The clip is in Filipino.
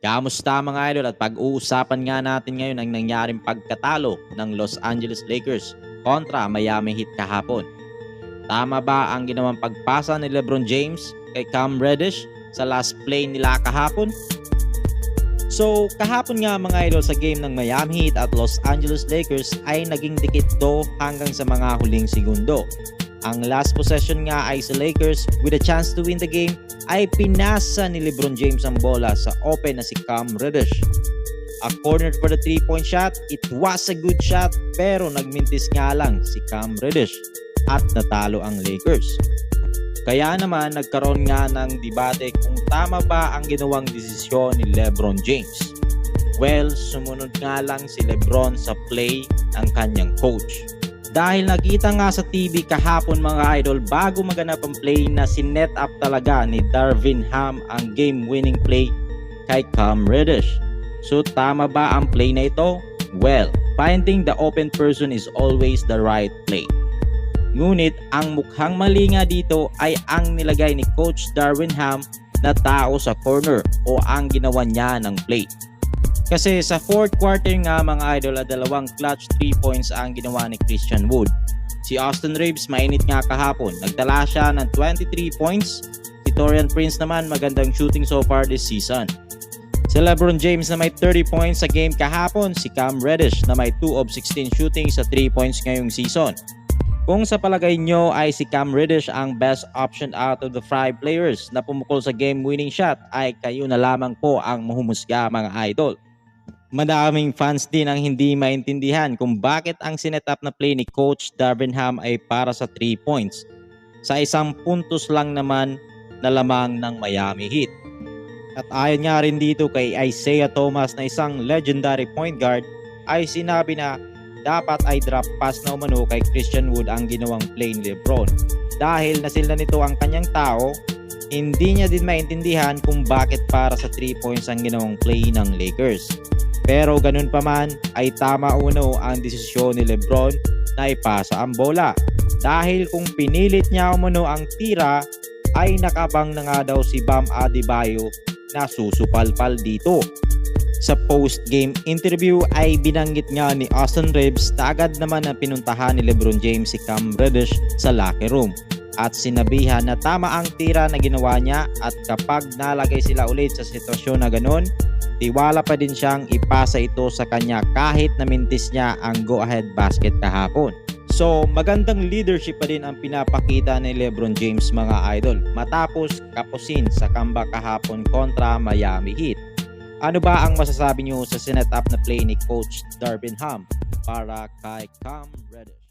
Kamusta mga idol, at pag-uusapan nga natin ngayon ang nangyaring pagkatalo ng Los Angeles Lakers kontra Miami Heat kahapon. Tama ba ang ginawang pagpasa ni LeBron James kay Cam Reddish sa last play nila kahapon? So kahapon nga mga idol, sa game ng Miami Heat at Los Angeles Lakers ay naging dikit do hanggang sa mga huling segundo. Ang last possession nga ay sa Lakers with a chance to win the game ay pinasa ni LeBron James ang bola sa open na si Cam Reddish. A corner for the 3-point shot. It was a good shot pero nagmintis nga lang si Cam Reddish at natalo ang Lakers. Kaya naman nagkaroon nga ng debate kung tama ba ang ginawang desisyon ni LeBron James. Well, sumunod nga lang si LeBron sa play ng kanyang coach. Dahil nakita nga sa TV kahapon mga idol, bago maganap ang play na sinet up talaga ni Darvin Ham ang game-winning play kay Cam Reddish. So tama ba ang play na ito? Well, finding the open person is always the right play. Ngunit ang mukhang mali nga dito ay ang nilagay ni Coach Darvin Ham na tao sa corner o ang ginawa niya ng play. Kasi sa fourth quarter nga mga idol, dalawang clutch 3 points ang ginawa ni Christian Wood. Si Austin Reaves mainit nga kahapon, nagtala siya ng 23 points. Si Taurean Prince naman magandang shooting so far this season. Si LeBron James na may 30 points sa game kahapon. Si Cam Reddish na may 2 of 16 shooting sa 3 points ngayong season. Kung sa palagay nyo ay si Cam Reddish ang best option out of the 5 players na pumukol sa game-winning shot, ay kayo na lamang po ang mahumusga mga idol. Madaming fans din ang hindi maintindihan kung bakit ang sinetap na play ni Coach Darvin Ham ay para sa 3 points. Sa isang puntos lang naman na lamang ng Miami Heat. At ayon nga rin dito kay Isaiah Thomas na isang legendary point guard, ay sinabi na dapat ay drop pass na umano kay Christian Wood ang ginawang play ni LeBron. Dahil nasilda nito ang kanyang tao, hindi niya din maintindihan kung bakit para sa 3 points ang ginawang play ng Lakers. Pero ganun pa man ay tama uno ang desisyon ni LeBron na ipasa ang bola. Dahil kung pinilit niya umano ang tira ay nakabang na nga daw si Bam Adebayo na susupalpal dito. Sa post-game interview ay binanggit nga ni Austin Reaves na agad naman na pinuntahan ni LeBron James si Cam Reddish sa locker room. At sinabihan na tama ang tira na ginawa niya at kapag nalagay sila ulit sa sitwasyon na ganun, tiwala pa din siyang ipasa ito sa kanya kahit na mintis niya ang go-ahead basket kahapon. So magandang leadership pa din ang pinapakita ni LeBron James mga idol matapos kapusin sa comeback kahapon kontra Miami Heat. Ano ba ang masasabi nyo sa sinet up na play ni Coach Darvin Ham para kay Cam Reddish?